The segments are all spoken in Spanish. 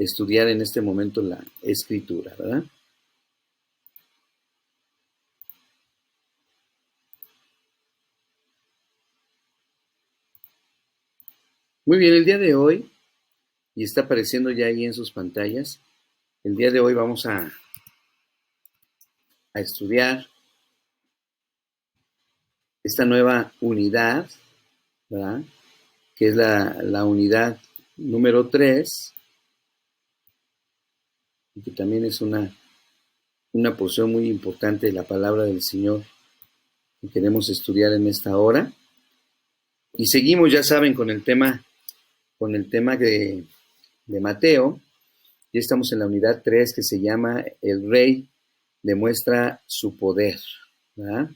estudiar en este momento la escritura, ¿verdad? Muy bien, el día de hoy, y está apareciendo ya ahí en sus pantallas, el día de hoy vamos a estudiar esta nueva unidad, ¿verdad? Que es la unidad número 3, y que también es una porción muy importante de la palabra del Señor que queremos estudiar en esta hora. Y seguimos, ya saben, con el tema de Mateo. Ya estamos en la unidad 3 que se llama El Rey demuestra su poder, ¿verdad?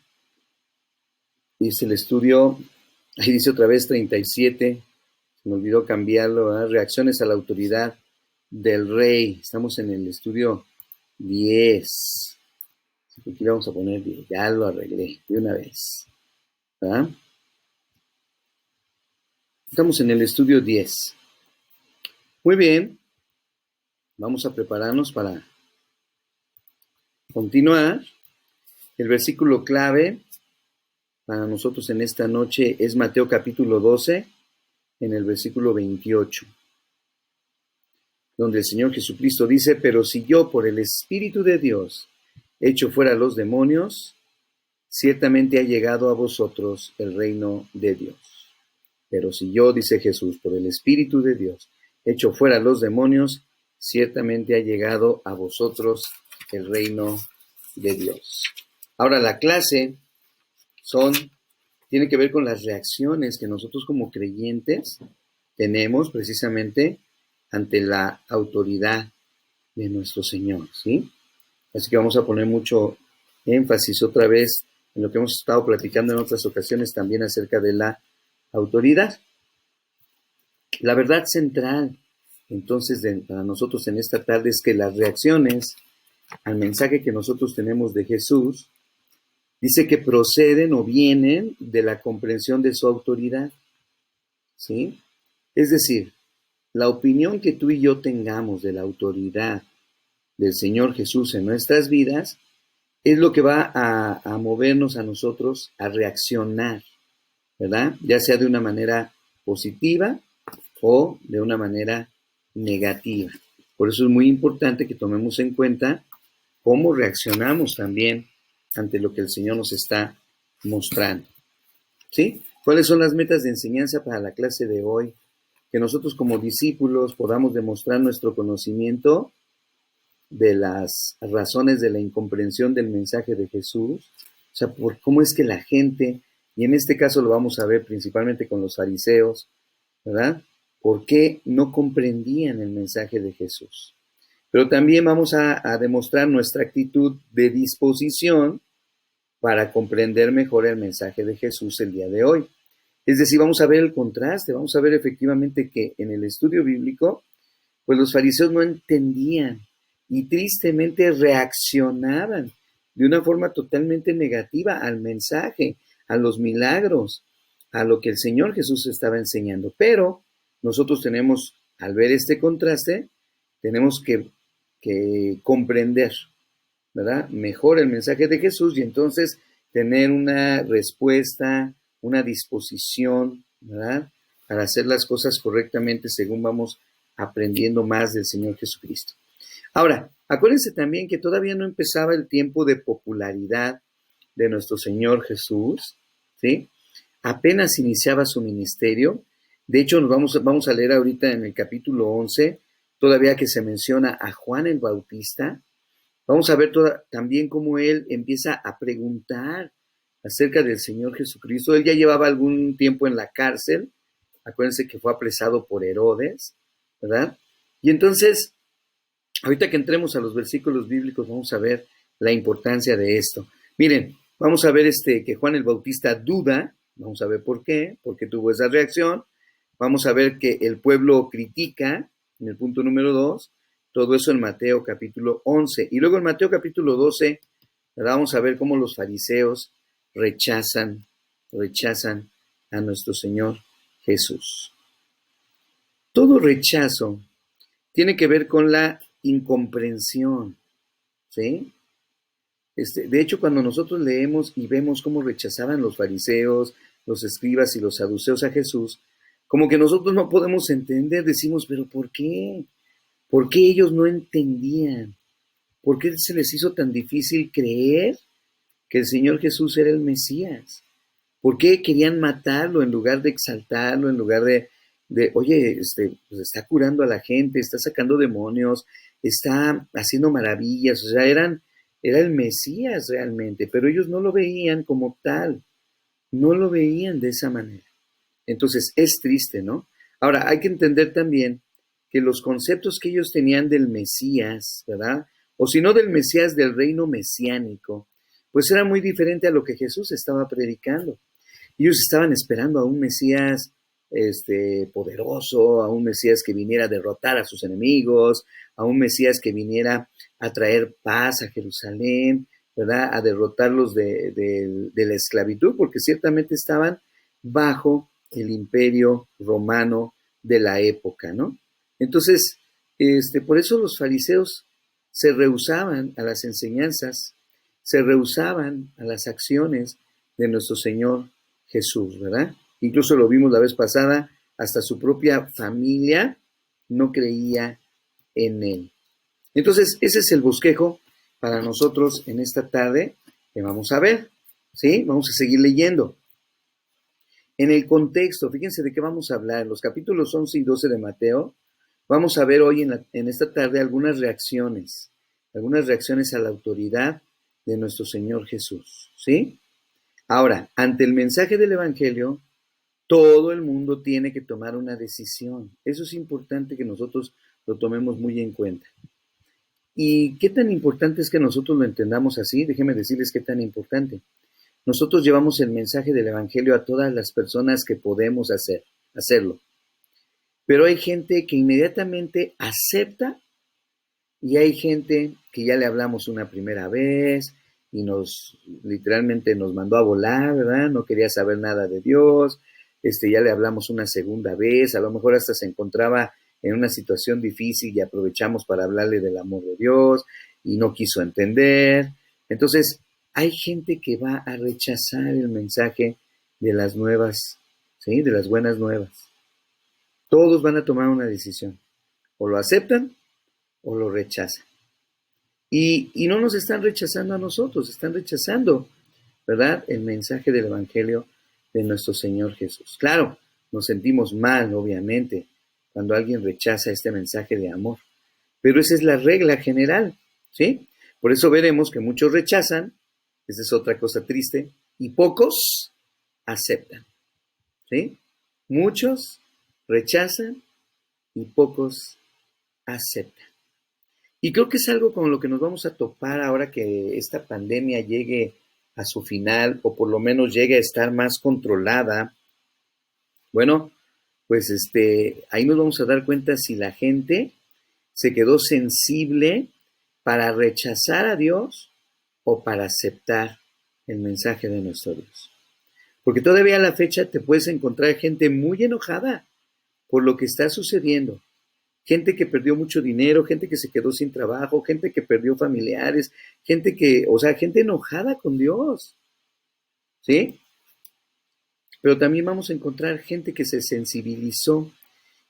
Dice el estudio, ahí dice otra vez 37, se me olvidó cambiarlo, ¿verdad? Reacciones a la autoridad del rey. Estamos en el estudio 10. Aquí le vamos a poner 10, ya lo arreglé de una vez, ¿verdad? Estamos en el estudio 10. Muy bien, vamos a prepararnos para continuar. El versículo clave para nosotros en esta noche es Mateo capítulo 12, en el versículo 28, donde el Señor Jesucristo dice: pero si yo por el Espíritu de Dios echo fuera los demonios, ciertamente ha llegado a vosotros el reino de Dios. Pero si yo, dice Jesús, por el Espíritu de Dios echo fuera los demonios, ciertamente ha llegado a vosotros el reino de Dios. Ahora la clase tiene que ver con las reacciones que nosotros como creyentes tenemos precisamente ante la autoridad de nuestro Señor, ¿sí? Así que vamos a poner mucho énfasis otra vez en lo que hemos estado platicando en otras ocasiones también acerca de la autoridad. La verdad central, entonces, para nosotros en esta tarde es que las reacciones al mensaje que nosotros tenemos de Jesús, dice que proceden o vienen de la comprensión de su autoridad, ¿sí? Es decir, la opinión que tú y yo tengamos de la autoridad del Señor Jesús en nuestras vidas es lo que va a movernos a nosotros a reaccionar, ¿verdad? Ya sea de una manera positiva o de una manera negativa. Por eso es muy importante que tomemos en cuenta cómo reaccionamos también ante lo que el Señor nos está mostrando, ¿sí? ¿Cuáles son las metas de enseñanza para la clase de hoy? Que nosotros como discípulos podamos demostrar nuestro conocimiento de las razones de la incomprensión del mensaje de Jesús, o sea, por cómo es que la gente, y en este caso lo vamos a ver principalmente con los fariseos, ¿verdad? ¿Por qué no comprendían el mensaje de Jesús? Pero también vamos a demostrar nuestra actitud de disposición para comprender mejor el mensaje de Jesús el día de hoy. Es decir, vamos a ver el contraste, vamos a ver efectivamente que en el estudio bíblico, pues los fariseos no entendían y tristemente reaccionaban de una forma totalmente negativa al mensaje, a los milagros, a lo que el Señor Jesús estaba enseñando. Pero nosotros tenemos, al ver este contraste, tenemos que comprender, ¿verdad? Mejor el mensaje de Jesús y entonces tener una respuesta, una disposición, ¿verdad? Para hacer las cosas correctamente según vamos aprendiendo más del Señor Jesucristo. Ahora, acuérdense también que todavía no empezaba el tiempo de popularidad de nuestro Señor Jesús, ¿sí? Apenas iniciaba su ministerio. De hecho, vamos a leer ahorita en el capítulo 11, todavía que se menciona a Juan el Bautista. Vamos a ver también cómo él empieza a preguntar acerca del Señor Jesucristo. Él ya llevaba algún tiempo en la cárcel. Acuérdense que fue apresado por Herodes, ¿verdad? Y entonces, ahorita que entremos a los versículos bíblicos, vamos a ver la importancia de esto. Miren, vamos a ver que Juan el Bautista duda. Vamos a ver por qué tuvo esa reacción. Vamos a ver que el pueblo critica, en el punto número 2, todo eso en Mateo capítulo 11. Y luego en Mateo capítulo 12, ¿verdad? Vamos a ver cómo los fariseos rechazan a nuestro Señor Jesús. Todo rechazo tiene que ver con la incomprensión, ¿sí? De hecho, cuando nosotros leemos y vemos cómo rechazaban los fariseos, los escribas y los saduceos a Jesús, como que nosotros no podemos entender, decimos, pero ¿por qué? ¿Por qué ellos no entendían? ¿Por qué se les hizo tan difícil creer que el Señor Jesús era el Mesías? ¿Por qué querían matarlo en lugar de exaltarlo, en lugar de oye, pues está curando a la gente, está sacando demonios, está haciendo maravillas? O sea, era el Mesías realmente, pero ellos no lo veían como tal, no lo veían de esa manera. Entonces, es triste, ¿no? Ahora, hay que entender también que los conceptos que ellos tenían del Mesías, ¿verdad? O si no del Mesías, del reino mesiánico, pues era muy diferente a lo que Jesús estaba predicando. Ellos estaban esperando a un Mesías poderoso, a un Mesías que viniera a derrotar a sus enemigos, a un Mesías que viniera a traer paz a Jerusalén, ¿verdad? A derrotarlos de la esclavitud, porque ciertamente estaban bajo el imperio romano de la época, ¿no? Entonces, por eso los fariseos se rehusaban a las enseñanzas, se rehusaban a las acciones de nuestro Señor Jesús, ¿verdad? Incluso lo vimos la vez pasada, hasta su propia familia no creía en él. Entonces, ese es el bosquejo para nosotros en esta tarde que vamos a ver, ¿sí? Vamos a seguir leyendo. En el contexto, fíjense de qué vamos a hablar. En los capítulos 11 y 12 de Mateo, vamos a ver hoy en esta tarde algunas reacciones a la autoridad de nuestro Señor Jesús, ¿sí? Ahora, ante el mensaje del Evangelio, todo el mundo tiene que tomar una decisión. Eso es importante que nosotros lo tomemos muy en cuenta. ¿Y qué tan importante es que nosotros lo entendamos así? Déjenme decirles qué tan importante. Nosotros llevamos el mensaje del Evangelio a todas las personas que podemos hacerlo. Pero hay gente que inmediatamente acepta y hay gente que ya le hablamos una primera vez y literalmente nos mandó a volar, ¿verdad? No quería saber nada de Dios. Ya le hablamos una segunda vez, a lo mejor hasta se encontraba en una situación difícil y aprovechamos para hablarle del amor de Dios y no quiso entender. Entonces, hay gente que va a rechazar el mensaje de las nuevas, ¿sí? De las buenas nuevas. Todos van a tomar una decisión. O lo aceptan o lo rechazan. Y no nos están rechazando a nosotros, están rechazando, ¿verdad? El mensaje del Evangelio de nuestro Señor Jesús. Claro, nos sentimos mal, obviamente, cuando alguien rechaza este mensaje de amor. Pero esa es la regla general, ¿sí? Por eso veremos que muchos rechazan, esa es otra cosa triste, y pocos aceptan, ¿sí? Muchos rechazan y pocos aceptan. Y creo que es algo con lo que nos vamos a topar ahora que esta pandemia llegue a su final o por lo menos llegue a estar más controlada. Bueno, pues ahí nos vamos a dar cuenta si la gente se quedó sensible para rechazar a Dios o para aceptar el mensaje de nuestro Dios. Porque todavía a la fecha te puedes encontrar gente muy enojada por lo que está sucediendo. Gente que perdió mucho dinero, gente que se quedó sin trabajo, gente que perdió familiares, gente enojada con Dios, ¿sí? Pero también vamos a encontrar gente que se sensibilizó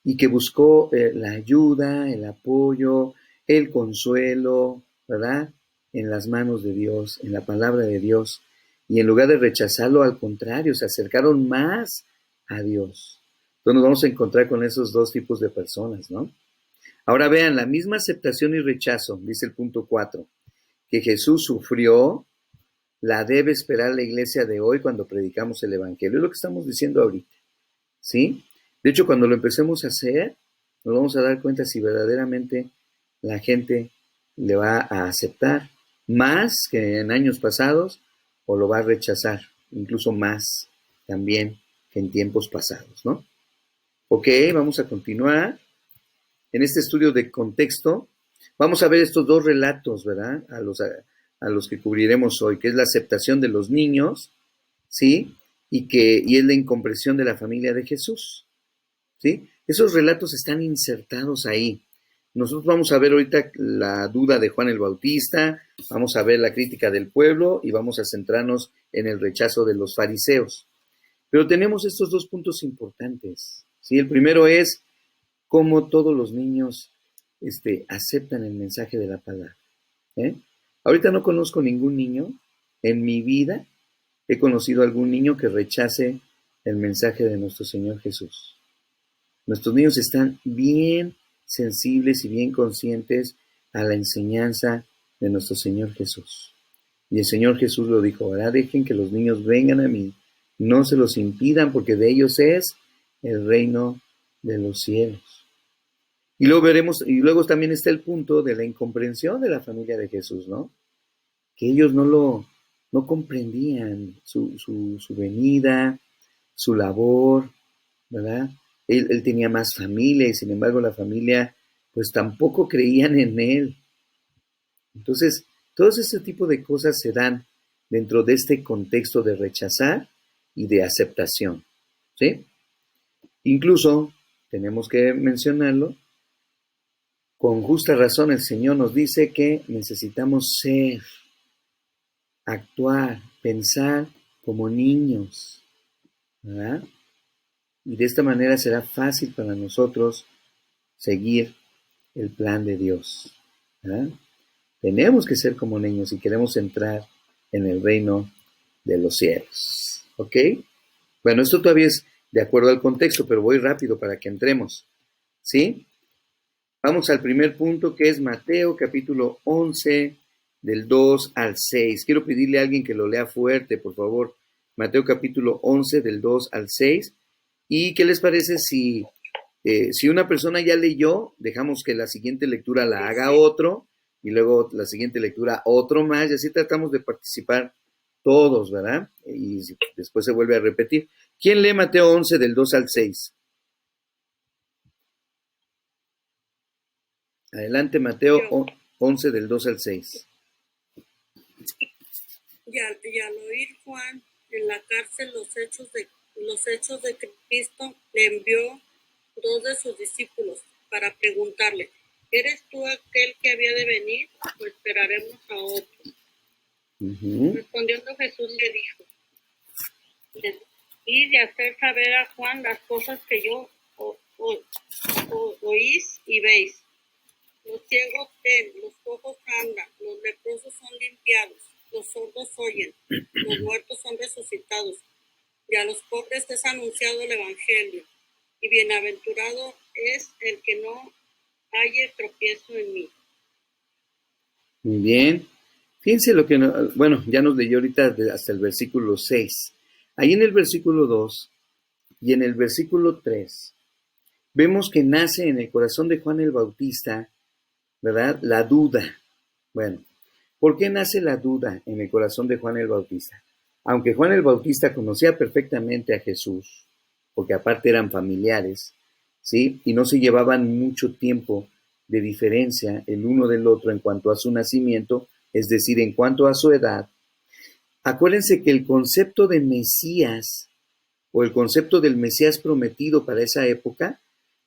y que buscó la ayuda, el apoyo, el consuelo, ¿verdad? En las manos de Dios, en la palabra de Dios. Y en lugar de rechazarlo, al contrario, se acercaron más a Dios. Entonces nos vamos a encontrar con esos dos tipos de personas, ¿no? Ahora vean, la misma aceptación y rechazo, dice el punto 4, que Jesús sufrió, la debe esperar la iglesia de hoy cuando predicamos el Evangelio. Es lo que estamos diciendo ahorita, ¿sí? De hecho, cuando lo empecemos a hacer, nos vamos a dar cuenta si verdaderamente la gente le va a aceptar más que en años pasados o lo va a rechazar, incluso más también que en tiempos pasados, ¿no? Ok, vamos a continuar. En este estudio de contexto, vamos a ver estos dos relatos, ¿verdad? A los que cubriremos hoy, que es la aceptación de los niños, ¿sí? Y es la incomprensión de la familia de Jesús, ¿sí? Esos relatos están insertados ahí. nosotros vamos a ver ahorita la duda de Juan el Bautista, vamos a ver la crítica del pueblo y vamos a centrarnos en el rechazo de los fariseos. Pero tenemos estos dos puntos importantes, ¿sí? El primero es cómo todos los niños aceptan el mensaje de la palabra. Ahorita no conozco ningún niño, en mi vida he conocido algún niño que rechace el mensaje de nuestro Señor Jesús. Nuestros niños están bien sensibles y bien conscientes a la enseñanza de nuestro Señor Jesús. Y el Señor Jesús lo dijo, ahora dejen que los niños vengan a mí, no se los impidan porque de ellos es el reino de los cielos. Y luego veremos, y luego también está el punto de la incomprensión de la familia de Jesús, ¿no? Que ellos no comprendían su venida, su labor, ¿verdad? Él tenía más familia y sin embargo la familia pues tampoco creían en él. Entonces, todo este tipo de cosas se dan dentro de este contexto de rechazar y de aceptación, ¿sí? Incluso, tenemos que mencionarlo, con justa razón el Señor nos dice que necesitamos ser, actuar, pensar como niños, ¿verdad? Y de esta manera será fácil para nosotros seguir el plan de Dios, ¿verdad? Tenemos que ser como niños si queremos entrar en el reino de los cielos, ¿ok? Bueno, esto todavía es de acuerdo al contexto, pero voy rápido para que entremos, ¿sí? Vamos al primer punto que es Mateo capítulo 11 del 2 al 6. Quiero pedirle a alguien que lo lea fuerte, por favor. Mateo capítulo 11 del 2 al 6. ¿Y qué les parece si una persona ya leyó, dejamos que la siguiente lectura la haga otro y luego la siguiente lectura otro más y así tratamos de participar todos, ¿verdad? Y después se vuelve a repetir. ¿Quién lee Mateo 11 del 2 al 6? Adelante, Mateo 11 del 2 al 6. Y al oír Juan en la cárcel los hechos de Cristo, le envió dos de sus discípulos para preguntarle, ¿eres tú aquel que había de venir o esperaremos a otro? Respondiendo Jesús le dijo, id y hacer saber a Juan las cosas que yo oís y veis. Los ciegos ven, los cojos andan, los leprosos son limpiados, los sordos oyen, los muertos son resucitados, y a los pobres es anunciado el Evangelio. Y bienaventurado es el que no halle tropiezo en mí. Muy bien. Fíjense lo que, ya nos leyó ahorita hasta el versículo 6. Ahí en el versículo 2 y en el versículo 3 vemos que nace en el corazón de Juan el Bautista, ¿verdad? La duda. Bueno, ¿por qué nace la duda en el corazón de Juan el Bautista? Aunque Juan el Bautista conocía perfectamente a Jesús, porque aparte eran familiares, ¿sí? Y no se llevaban mucho tiempo de diferencia el uno del otro en cuanto a su nacimiento, es decir, en cuanto a su edad. Acuérdense que el concepto de Mesías o el concepto del Mesías prometido para esa época,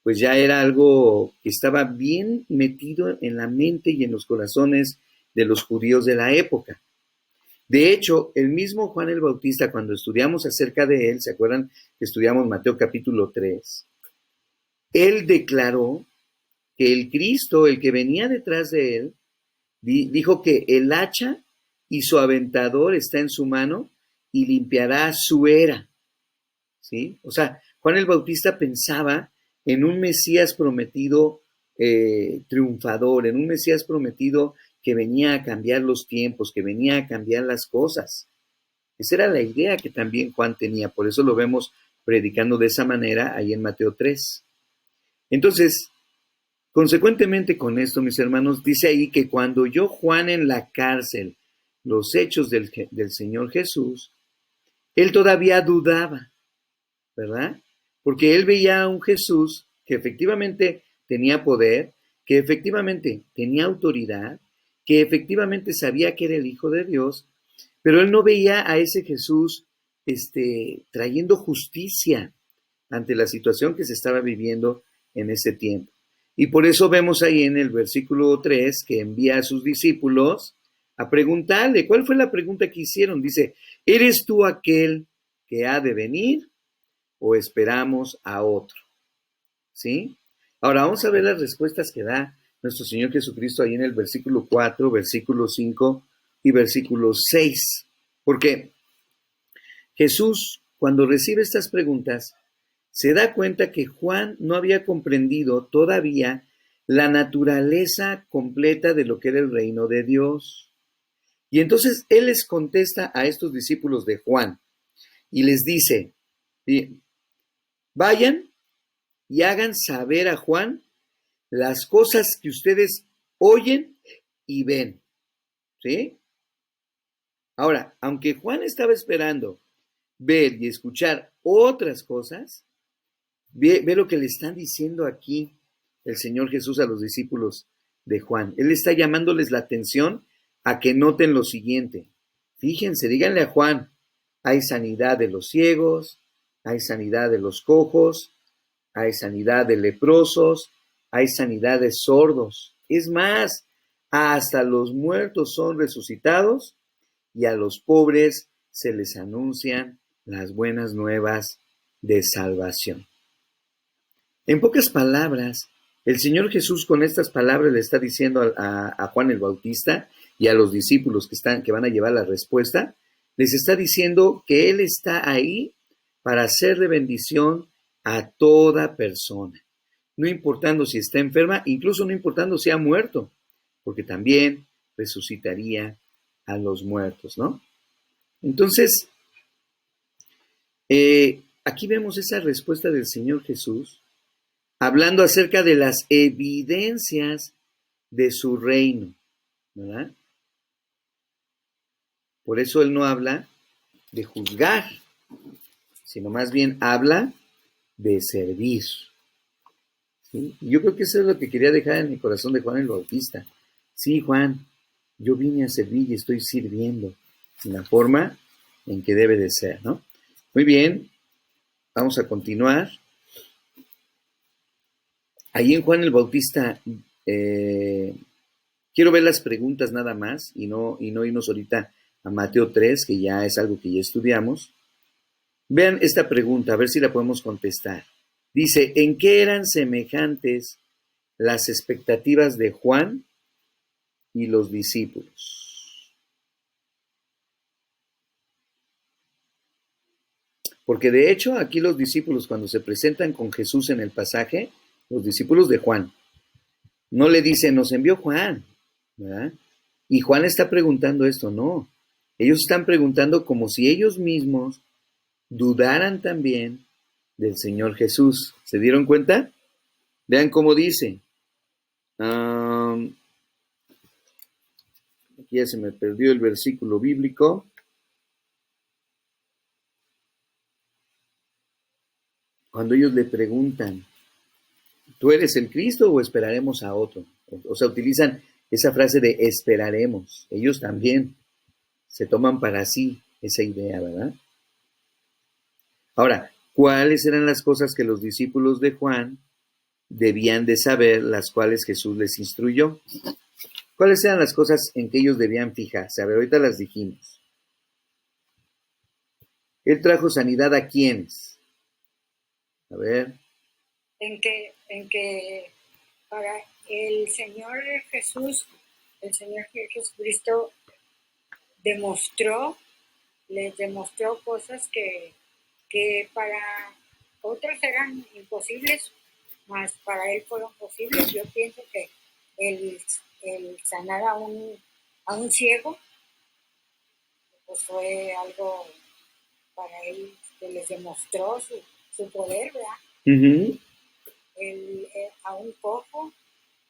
pues ya era algo que estaba bien metido en la mente y en los corazones de los judíos de la época. De hecho, el mismo Juan el Bautista, cuando estudiamos acerca de él, ¿se acuerdan que estudiamos Mateo capítulo 3? Él declaró que el Cristo, el que venía detrás de él, dijo que el hacha y su aventador está en su mano y limpiará su era. ¿Sí? O sea, Juan el Bautista pensaba en un Mesías prometido triunfador, en un Mesías prometido que venía a cambiar los tiempos, que venía a cambiar las cosas. Esa era la idea que también Juan tenía, por eso lo vemos predicando de esa manera ahí en Mateo 3. Entonces, consecuentemente con esto, mis hermanos, dice ahí que cuando oyó Juan en la cárcel los hechos del Señor Jesús, él todavía dudaba, ¿verdad? Porque él veía a un Jesús que efectivamente tenía poder, que efectivamente tenía autoridad, que efectivamente sabía que era el Hijo de Dios, pero él no veía a ese Jesús trayendo justicia ante la situación que se estaba viviendo en ese tiempo. Y por eso vemos ahí en el versículo 3 que envía a sus discípulos a preguntarle. ¿Cuál fue la pregunta que hicieron? Dice, ¿eres tú aquel que ha de venir o esperamos a otro? ¿Sí? Ahora vamos a ver las respuestas que da nuestro Señor Jesucristo ahí en el versículo 4, versículo 5 y versículo 6. Porque Jesús, cuando recibe estas preguntas, se da cuenta que Juan no había comprendido todavía la naturaleza completa de lo que era el reino de Dios. Y entonces Él les contesta a estos discípulos de Juan y les dice, vayan y hagan saber a Juan las cosas que ustedes oyen y ven. ¿Sí? Ahora, aunque Juan estaba esperando ver y escuchar otras cosas, ve lo que le están diciendo aquí el Señor Jesús a los discípulos de Juan. Él está llamándoles la atención a que noten lo siguiente. Fíjense, díganle a Juan, hay sanidad de los ciegos, hay sanidad de los cojos, hay sanidad de leprosos, hay sanidad de sordos. Es más, hasta los muertos son resucitados y a los pobres se les anuncian las buenas nuevas de salvación. En pocas palabras, el Señor Jesús con estas palabras le está diciendo a Juan el Bautista y a los discípulos que van a llevar la respuesta, les está diciendo que Él está ahí para hacer de bendición a toda persona, no importando si está enferma, incluso no importando si ha muerto, porque también resucitaría a los muertos, ¿no? Entonces, aquí vemos esa respuesta del Señor Jesús, hablando acerca de las evidencias de su reino, ¿verdad? Por eso Él no habla de juzgar, sino más bien habla de servir. ¿Sí? Yo creo que eso es lo que quería dejar en el corazón de Juan el Bautista. Sí, Juan, yo vine a servir y estoy sirviendo en la forma en que debe de ser, ¿no? Muy bien, vamos a continuar. Ahí en Juan el Bautista, quiero ver las preguntas nada más y no irnos ahorita a Mateo 3, que ya es algo que ya estudiamos. Vean esta pregunta, a ver si la podemos contestar. Dice, ¿en qué eran semejantes las expectativas de Juan y los discípulos? Porque de hecho aquí los discípulos cuando se presentan con Jesús en el pasaje, los discípulos de Juan, no le dicen, nos envió Juan, ¿verdad? Y Juan está preguntando esto, no. Ellos están preguntando como si ellos mismos dudaran también del Señor Jesús. ¿Se dieron cuenta? Vean cómo dice. Aquí ya se me perdió el versículo bíblico. Cuando ellos le preguntan, ¿tú eres el Cristo o esperaremos a otro? O sea, utilizan esa frase de esperaremos. Ellos también se toman para sí esa idea, ¿verdad? Ahora, ¿cuáles eran las cosas que los discípulos de Juan debían de saber, las cuales Jesús les instruyó? ¿Cuáles eran las cosas en que ellos debían fijarse? A ver, ahorita las dijimos. Él trajo sanidad ¿a quiénes? A ver. En que para el Señor Jesús, el Señor Jesucristo les demostró cosas que para otros eran imposibles, mas para Él fueron posibles. Yo pienso que el sanar a un ciego, pues fue algo para Él que les demostró su poder, ¿verdad? Uh-huh. A un cojo,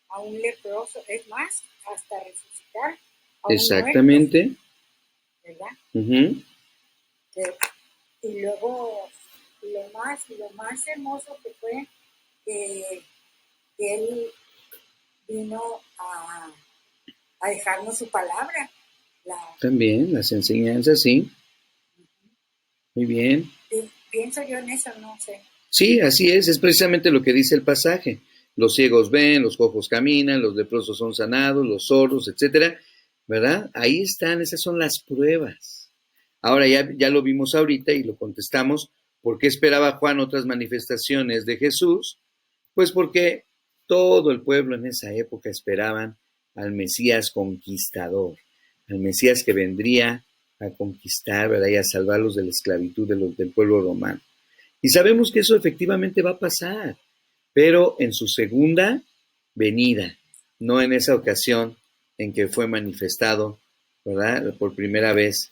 a un leproso, es más, hasta resucitar a exactamente. Un muerto, ¿verdad? Uh-huh. Y luego lo más hermoso que fue que Él vino a dejarnos su palabra. También, las enseñanzas, sí. Muy bien. Pienso yo en eso, no sé. Sí, así es precisamente lo que dice el pasaje. los ciegos ven, los cojos caminan, los leprosos son sanados, los sordos, etcétera, ¿verdad? Ahí están, esas son las pruebas. Ahora ya lo vimos ahorita y lo contestamos. ¿Por qué esperaba Juan otras manifestaciones de Jesús? Pues porque todo el pueblo en esa época esperaban al Mesías conquistador, al Mesías que vendría a conquistar, ¿verdad? Y a salvarlos de la esclavitud del pueblo romano. Y sabemos que eso efectivamente va a pasar, pero en su segunda venida, no en esa ocasión en que fue manifestado, ¿verdad? Por primera vez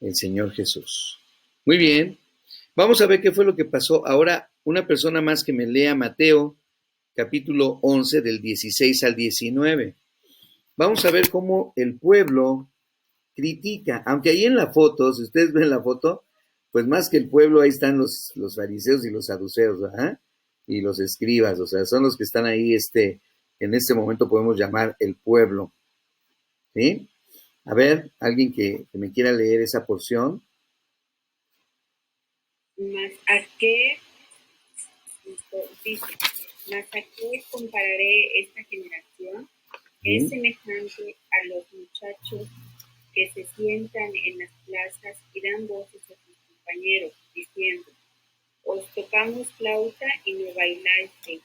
el Señor Jesús. Muy bien, vamos a ver qué fue lo que pasó. Ahora, una persona más que me lea Mateo, capítulo 11, del 16 al 19. Vamos a ver cómo el pueblo critica, aunque ahí en la foto, si ustedes ven la foto, pues más que el pueblo, ahí están los fariseos y los saduceos, ¿verdad? Y los escribas, o sea, son los que están ahí, en este momento podemos llamar el pueblo, ¿sí? A ver, alguien que me quiera leer esa porción. Mas a qué, dice, mas a qué compararé esta generación, es semejante a los muchachos que se sientan en las plazas y dan voces a sus compañeros, diciendo, os tocamos flauta y no bailaste,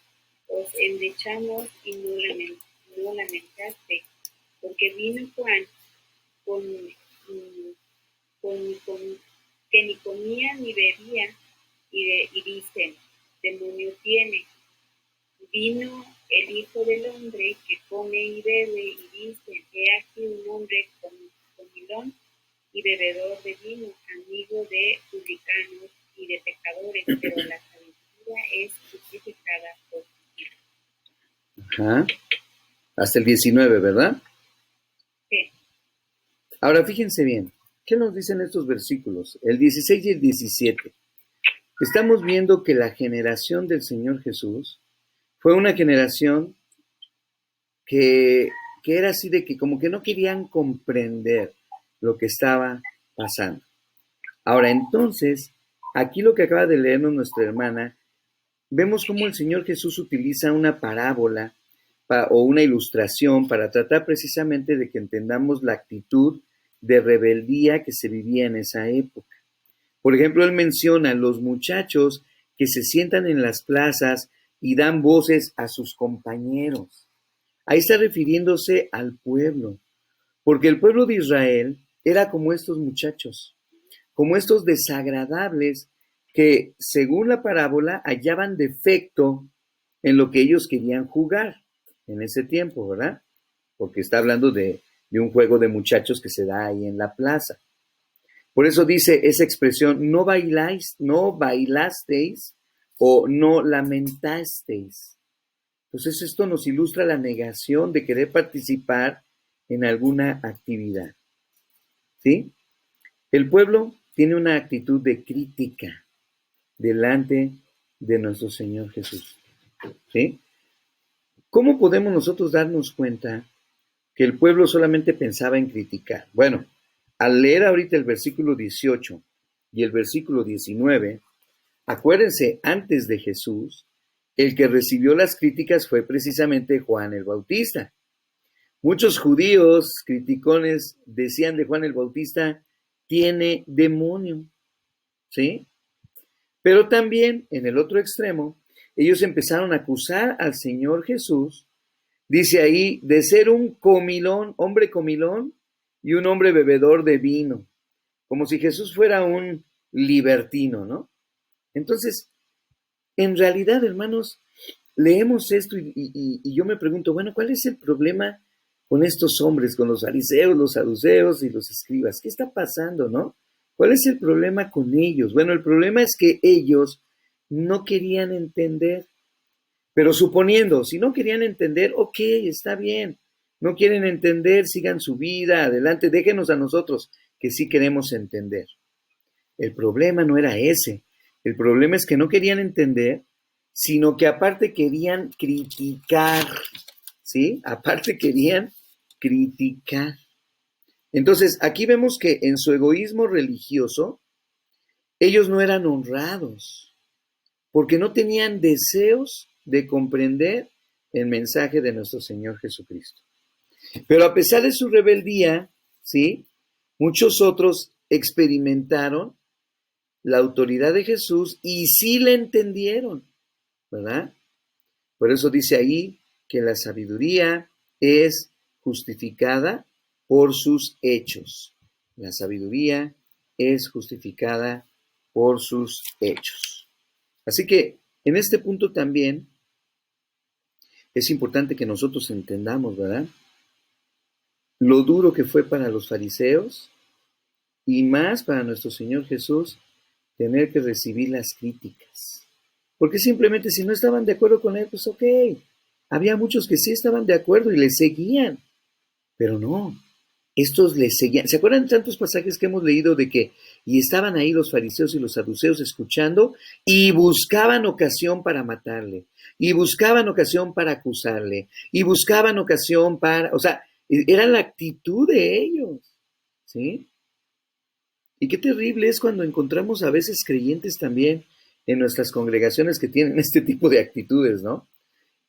os endechamos y no lamentaste, porque vino Juan que ni comía ni bebía, y dicen, demonio tiene. Vino el Hijo del Hombre que come y bebe, y dicen, he aquí un hombre comilón y bebedor de vino, amigo de publicanos y de pecadores, pero la sabiduría es justificada por su Hijo. Ajá. Hasta el 19, ¿verdad? Sí. Ahora fíjense bien, ¿qué nos dicen estos versículos? El 16 y el 17. Estamos viendo que la generación del Señor Jesús fue una generación que era así de que como que no querían comprender lo que estaba pasando. Ahora, entonces, aquí lo que acaba de leernos nuestra hermana, vemos cómo el Señor Jesús utiliza una parábola o una ilustración para tratar precisamente de que entendamos la actitud de rebeldía que se vivía en esa época. Por ejemplo, él menciona los muchachos que se sientan en las plazas y dan voces a sus compañeros. Ahí está refiriéndose al pueblo, porque el pueblo de Israel era como estos muchachos, como estos desagradables que, según la parábola, hallaban defecto en lo que ellos querían jugar en ese tiempo, ¿verdad? Porque está hablando de un juego de muchachos que se da ahí en la plaza. Por eso dice esa expresión, no bailasteis o no lamentasteis. Entonces esto nos ilustra la negación de querer participar en alguna actividad. ¿Sí? El pueblo tiene una actitud de crítica delante de nuestro Señor Jesús. ¿Sí? ¿Cómo podemos nosotros darnos cuenta que el pueblo solamente pensaba en criticar? Bueno, al leer ahorita el versículo 18 y el versículo 19, acuérdense, antes de Jesús, el que recibió las críticas fue precisamente Juan el Bautista. Muchos judíos criticones decían de Juan el Bautista, tiene demonio, ¿sí? Pero también, en el otro extremo, ellos empezaron a acusar al Señor Jesús, dice ahí, de ser un comilón, hombre comilón, y un hombre bebedor de vino, como si Jesús fuera un libertino, ¿no? Entonces, en realidad, hermanos, leemos esto y yo me pregunto, bueno, ¿cuál es el problema con estos hombres, con los fariseos, los saduceos y los escribas? ¿Qué está pasando, no? ¿Cuál es el problema con ellos? Bueno, el problema es que ellos no querían entender, pero suponiendo, si no querían entender, ok, está bien, no quieren entender, sigan su vida, adelante, déjenos a nosotros que sí queremos entender. El problema no era ese, el problema es que no querían entender, sino que aparte querían criticar, ¿sí? Aparte querían criticar. Entonces, aquí vemos que en su egoísmo religioso, ellos no eran honrados, porque no tenían deseos de comprender el mensaje de nuestro Señor Jesucristo. Pero a pesar de su rebeldía, ¿sí? Muchos otros experimentaron la autoridad de Jesús y sí la entendieron, ¿verdad? Por eso dice ahí que la sabiduría es justificada por sus hechos. La sabiduría es justificada por sus hechos. Así que en este punto también es importante que nosotros entendamos, ¿verdad? Lo duro que fue para los fariseos y más para nuestro Señor Jesús tener que recibir las críticas. Porque simplemente si no estaban de acuerdo con él, pues ok. Había muchos que sí estaban de acuerdo y le seguían, pero no. Estos le seguían. ¿Se acuerdan tantos pasajes que hemos leído de que y estaban ahí los fariseos y los saduceos escuchando y buscaban ocasión para matarle, y buscaban ocasión para acusarle, y buscaban ocasión para, o sea, era la actitud de ellos, ¿sí? Y qué terrible es cuando encontramos a veces creyentes también en nuestras congregaciones que tienen este tipo de actitudes, ¿no?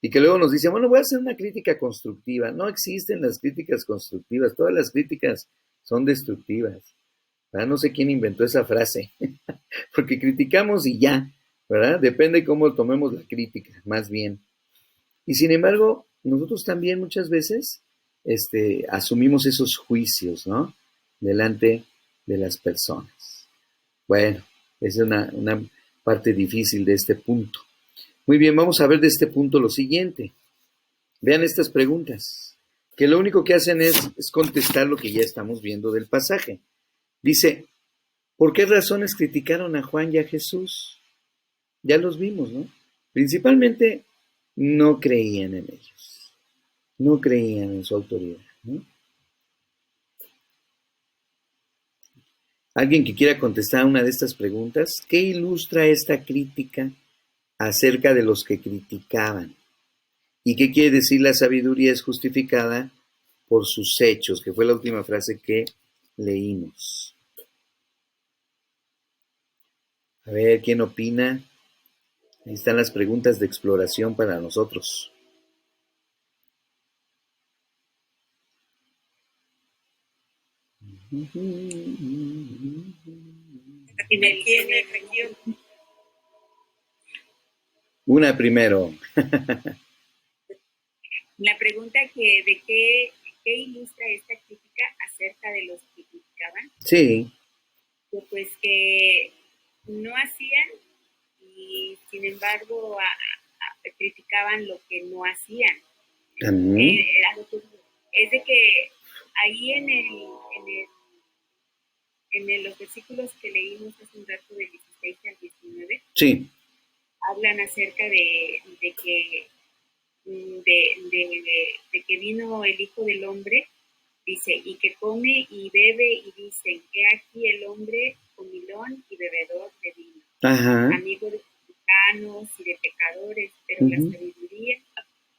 Y que luego nos dicen, bueno, voy a hacer una crítica constructiva. No existen las críticas constructivas, todas las críticas son destructivas. ¿Verdad? No sé quién inventó esa frase, porque criticamos y ya, ¿verdad? Depende cómo tomemos la crítica, más bien. Y sin embargo, nosotros también muchas veces asumimos esos juicios, ¿no? Delante de las personas. Bueno, esa es una parte difícil de este punto. Muy bien, vamos a ver de este punto lo siguiente. Vean estas preguntas, que lo único que hacen es contestar lo que ya estamos viendo del pasaje. Dice, ¿por qué razones criticaron a Juan y a Jesús? Ya los vimos, ¿no? Principalmente no creían en ellos, no creían en su autoridad, ¿no? ¿Alguien que quiera contestar una de estas preguntas? ¿Qué ilustra esta crítica acerca de los que criticaban? ¿Y qué quiere decir la sabiduría es justificada por sus hechos? Que fue la última frase que leímos. A ver, ¿quién opina? Ahí están las preguntas de exploración para nosotros. Una primero. La pregunta que de qué ilustra esta crítica acerca de los que criticaban, Sí. pues que no hacían y sin embargo criticaban lo que no hacían. Es de que ahí en los versículos que leímos hace un rato del 16 al 19, sí, hablan acerca de que vino el Hijo del Hombre, dice, y que come y bebe, y dicen, he aquí el hombre comilón y bebedor de vino, amigo de publicanos y de pecadores, pero la sabiduría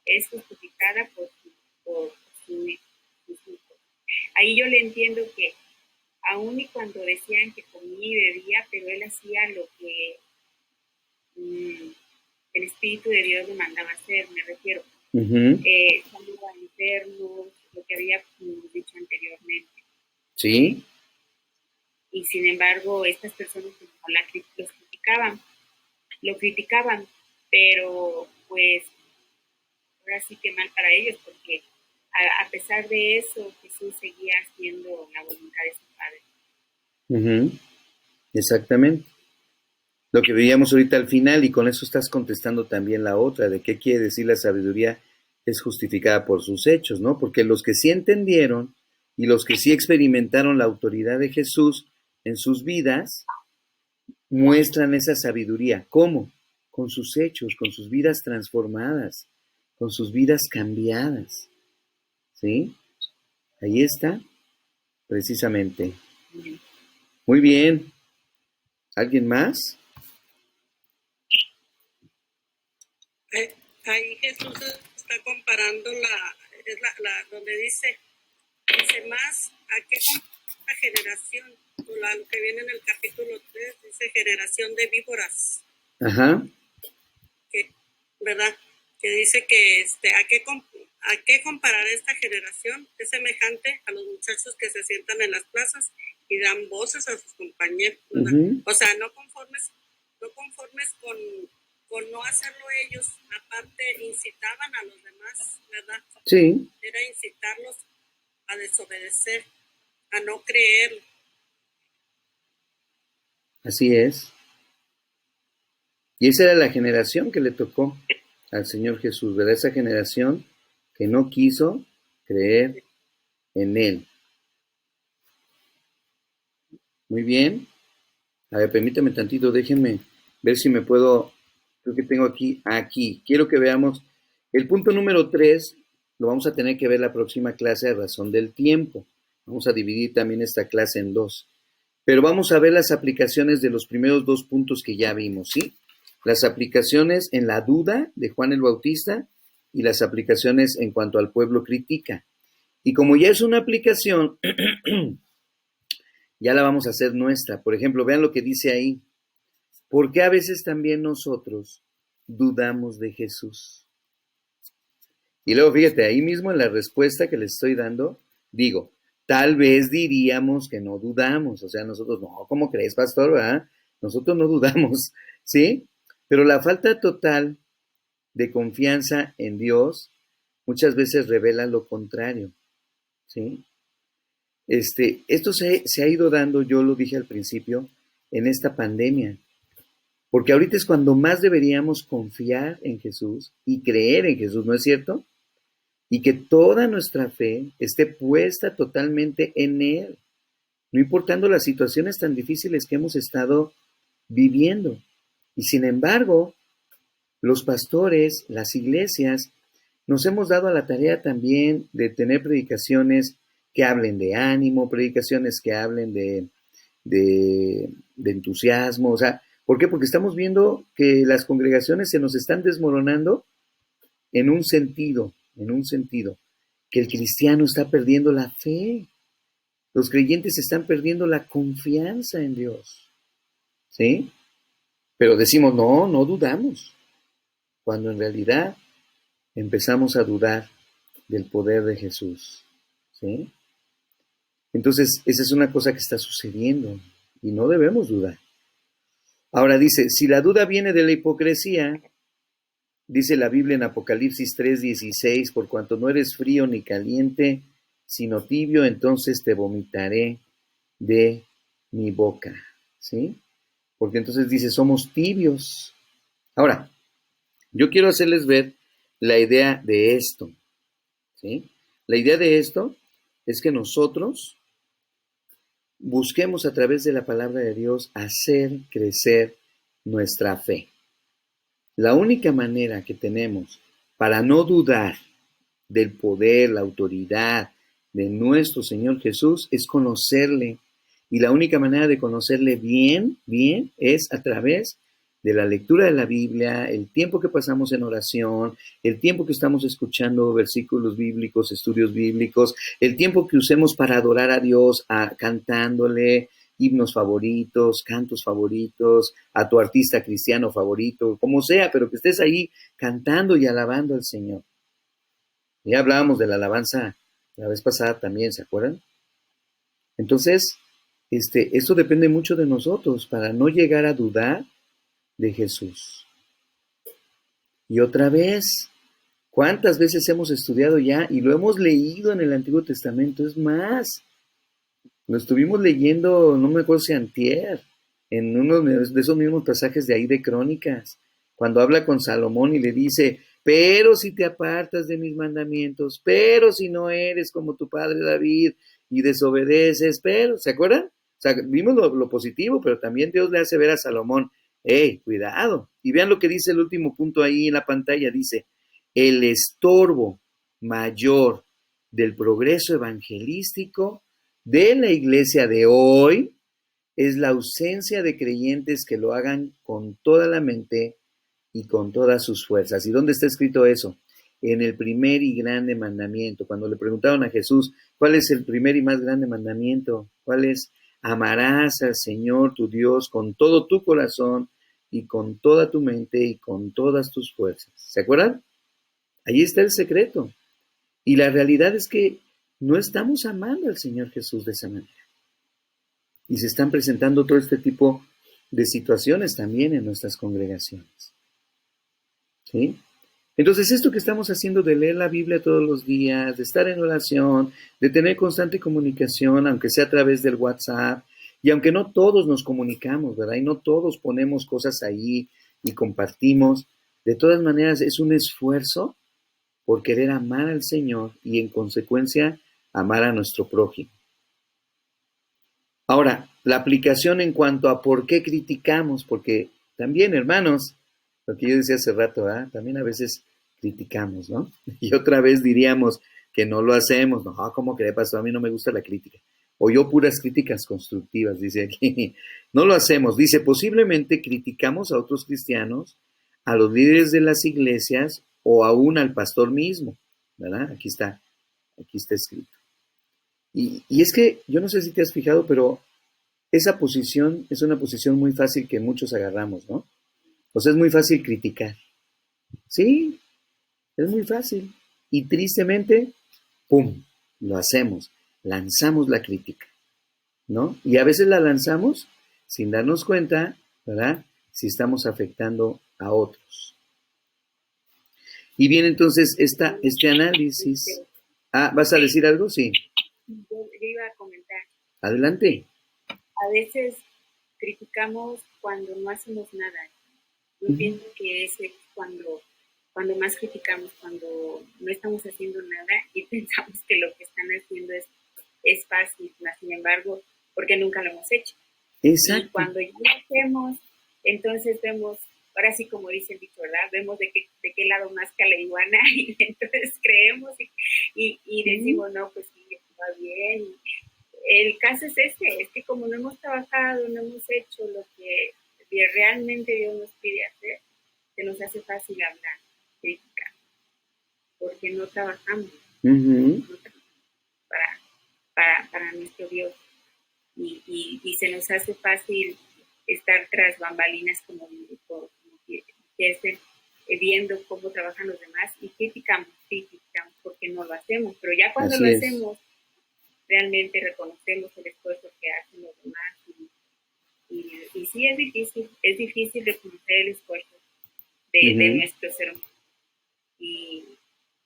es justificada por sus hijos. Ahí yo le entiendo que aun y cuando decían que comía y bebía, pero él hacía lo que el Espíritu de Dios le mandaba hacer, me refiero. Saludar a enfermos, lo que había dicho anteriormente. Sí. Y sin embargo, estas personas lo criticaban, pero pues ahora sí que mal para ellos, porque a pesar de eso, Jesús seguía haciendo la voluntad de su Padre. Exactamente. Lo que veíamos ahorita al final, y con eso estás contestando también la otra, de qué quiere decir la sabiduría es justificada por sus hechos, ¿no? Porque los que sí entendieron y los que sí experimentaron la autoridad de Jesús en sus vidas, muestran esa sabiduría. ¿Cómo? Con sus hechos, con sus vidas transformadas, con sus vidas cambiadas. ¿Sí? Ahí está, precisamente. Muy bien. ¿Alguien más? Ahí Jesús está comparando donde dice más aquella generación, lo que viene en el capítulo 3, dice generación de víboras. Ajá. ¿Verdad? que dice que ¿a qué comparar esta generación? Es semejante a los muchachos que se sientan en las plazas y dan voces a sus compañeros, ¿verdad? Ujú. O sea, no conformes con no hacerlo ellos, aparte incitaban a los demás, ¿verdad? Sí, Era incitarlos a desobedecer, a no creer. así es. Y esa era la generación que le tocó al Señor Jesús, ¿verdad? Esa generación que no quiso creer en Él. Muy bien. A ver, permítame tantito, déjenme ver si me puedo, creo que tengo aquí. Quiero que veamos el punto número 3, lo vamos a tener que ver la próxima clase a razón del tiempo. Vamos a dividir también esta clase en dos. Pero vamos a ver las aplicaciones de los primeros 2 puntos que ya vimos, ¿sí? Las aplicaciones en la duda de Juan el Bautista y las aplicaciones en cuanto al pueblo critica. Y como ya es una aplicación, ya la vamos a hacer nuestra. Por ejemplo, vean lo que dice ahí. ¿Por qué a veces también nosotros dudamos de Jesús? Y luego fíjate, ahí mismo en la respuesta que les estoy dando, digo, tal vez diríamos que no dudamos. O sea, nosotros, no, ¿cómo crees, pastor? ¿Verdad? Nosotros no dudamos, ¿sí? Pero la falta total de confianza en Dios muchas veces revela lo contrario, ¿sí? Esto se ha ido dando, yo lo dije al principio, en esta pandemia. Porque ahorita es cuando más deberíamos confiar en Jesús y creer en Jesús, ¿no es cierto? Y que toda nuestra fe esté puesta totalmente en Él, no importando las situaciones tan difíciles que hemos estado viviendo. Y sin embargo, los pastores, las iglesias, nos hemos dado a la tarea también de tener predicaciones que hablen de ánimo, predicaciones que hablen de entusiasmo. O sea, ¿por qué? Porque estamos viendo que las congregaciones se nos están desmoronando en un sentido, que el cristiano está perdiendo la fe. Los creyentes están perdiendo la confianza en Dios, ¿sí? Pero decimos, no, no dudamos, cuando en realidad empezamos a dudar del poder de Jesús, ¿sí? Entonces, esa es una cosa que está sucediendo y no debemos dudar. Ahora dice, si la duda viene de la hipocresía, dice la Biblia en Apocalipsis 3:16, por cuanto no eres frío ni caliente, sino tibio, entonces te vomitaré de mi boca, ¿sí? Porque entonces dice, somos tibios. Ahora, yo quiero hacerles ver la idea de esto, ¿sí? La idea de esto es que nosotros busquemos a través de la palabra de Dios hacer crecer nuestra fe. La única manera que tenemos para no dudar del poder, la autoridad de nuestro Señor Jesús es conocerle. Y la única manera de conocerle bien, es a través de la lectura de la Biblia, el tiempo que pasamos en oración, el tiempo que estamos escuchando versículos bíblicos, estudios bíblicos, el tiempo que usemos para adorar a Dios, cantándole himnos favoritos, cantos favoritos, a tu artista cristiano favorito, como sea, pero que estés ahí cantando y alabando al Señor. Ya hablábamos de la alabanza la vez pasada también, ¿se acuerdan? Entonces, esto depende mucho de nosotros para no llegar a dudar de Jesús. Y otra vez, ¿cuántas veces hemos estudiado ya y lo hemos leído en el Antiguo Testamento? Es más, lo estuvimos leyendo, no me acuerdo si antier, en uno de esos mismos pasajes de ahí de Crónicas, cuando habla con Salomón y le dice, pero si te apartas de mis mandamientos, pero si no eres como tu padre David y desobedeces, pero, ¿se acuerdan? O sea, vimos lo positivo, pero también Dios le hace ver a Salomón, hey, cuidado. Y vean lo que dice el último punto ahí en la pantalla, dice, el estorbo mayor del progreso evangelístico de la iglesia de hoy es la ausencia de creyentes que lo hagan con toda la mente y con todas sus fuerzas. ¿Y dónde está escrito eso? En el primer y grande mandamiento. Cuando le preguntaron a Jesús, ¿cuál es el primer y más grande mandamiento? ¿Cuál es? Amarás al Señor tu Dios con todo tu corazón y con toda tu mente y con todas tus fuerzas. ¿Se acuerdan? Ahí está el secreto. Y la realidad es que no estamos amando al Señor Jesús de esa manera. Y se están presentando todo este tipo de situaciones también en nuestras congregaciones. ¿Sí? Entonces, esto que estamos haciendo de leer la Biblia todos los días, de estar en oración, de tener constante comunicación, aunque sea a través del WhatsApp, y aunque no todos nos comunicamos, ¿verdad? Y no todos ponemos cosas ahí y compartimos, de todas maneras es un esfuerzo por querer amar al Señor y en consecuencia amar a nuestro prójimo. Ahora, la aplicación en cuanto a por qué criticamos, porque también, hermanos, lo que yo decía hace rato, ¿verdad? También a veces criticamos, ¿no? Y otra vez diríamos que no lo hacemos, no, ¿cómo que pasó? A mí no me gusta la crítica. O yo puras críticas constructivas, dice aquí. No lo hacemos. Dice, posiblemente criticamos a otros cristianos, a los líderes de las iglesias o aún al pastor mismo, ¿verdad? Aquí está escrito. Y es que, yo no sé si te has fijado, pero esa posición es una posición muy fácil que muchos agarramos, ¿no? O sea, es muy fácil criticar. Sí, es muy fácil. Y tristemente, ¡pum!, lo hacemos. Lanzamos la crítica, ¿no? Y a veces la lanzamos sin darnos cuenta, ¿verdad? Si estamos afectando a otros. Y bien, entonces, este análisis... Ah, ¿vas a decir algo? Sí. Yo iba a comentar. Adelante. A veces criticamos cuando no hacemos nada. Yo pienso que ese es cuando más criticamos, cuando no estamos haciendo nada y pensamos que lo que están haciendo es fácil, sin embargo, porque nunca lo hemos hecho. Exacto. Y cuando ya lo hacemos, entonces vemos, ahora sí como dice el dicho, ¿verdad? Vemos de qué lado nazca la iguana y entonces creemos y decimos, no, pues sí, va bien. El caso es es que como no hemos trabajado, no hemos hecho lo que realmente Dios nos pide hacer, se nos hace fácil hablar, criticar, porque no trabajamos para nuestro Dios. Y se nos hace fácil estar tras bambalinas como que estén viendo cómo trabajan los demás y criticamos porque no lo hacemos, pero ya cuando Así lo es. hacemos, realmente reconocemos el esfuerzo que hacen los demás y sí es difícil reconocer el esfuerzo de nuestros hermanos y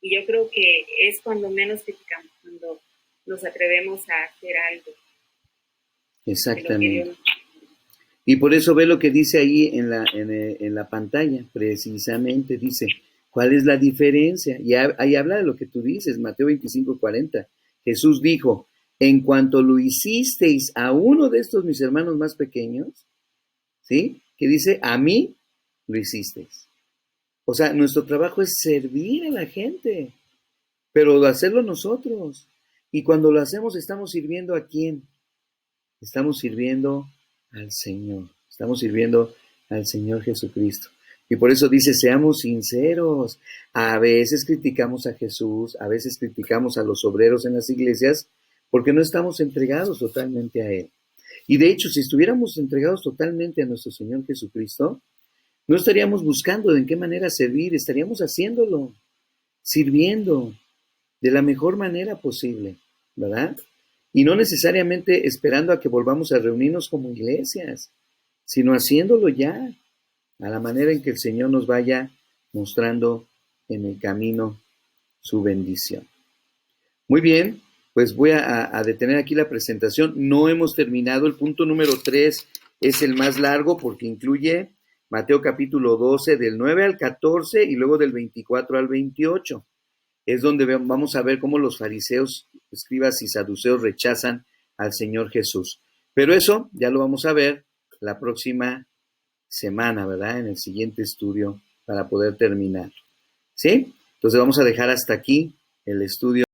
yo creo que es cuando menos criticamos, cuando nos atrevemos a hacer algo. Exactamente. Y por eso ve lo que dice ahí en la pantalla, precisamente dice, ¿cuál es la diferencia? Y ahí habla de lo que tú dices, Mateo 25:40. Jesús dijo, en cuanto lo hicisteis a uno de estos mis hermanos más pequeños, ¿sí? Que dice, a mí lo hicisteis. O sea, nuestro trabajo es servir a la gente, pero hacerlo nosotros. Y cuando lo hacemos, ¿estamos sirviendo a quién? Estamos sirviendo al Señor. Estamos sirviendo al Señor Jesucristo. Y por eso dice, seamos sinceros. A veces criticamos a Jesús, a veces criticamos a los obreros en las iglesias, porque no estamos entregados totalmente a Él. Y de hecho, si estuviéramos entregados totalmente a nuestro Señor Jesucristo, no estaríamos buscando de qué manera servir, estaríamos haciéndolo, sirviendo de la mejor manera posible, ¿verdad? Y no necesariamente esperando a que volvamos a reunirnos como iglesias, sino haciéndolo ya, a la manera en que el Señor nos vaya mostrando en el camino su bendición. Muy bien, pues voy a detener aquí la presentación. No hemos terminado. El punto número 3 es el más largo porque incluye Mateo capítulo 12 del 9 al 14 y luego del 24 al 28. Es donde vamos a ver cómo los fariseos, escribas y saduceos rechazan al Señor Jesús. Pero eso ya lo vamos a ver la próxima semana, ¿verdad? En el siguiente estudio para poder terminar. ¿Sí? Entonces vamos a dejar hasta aquí el estudio.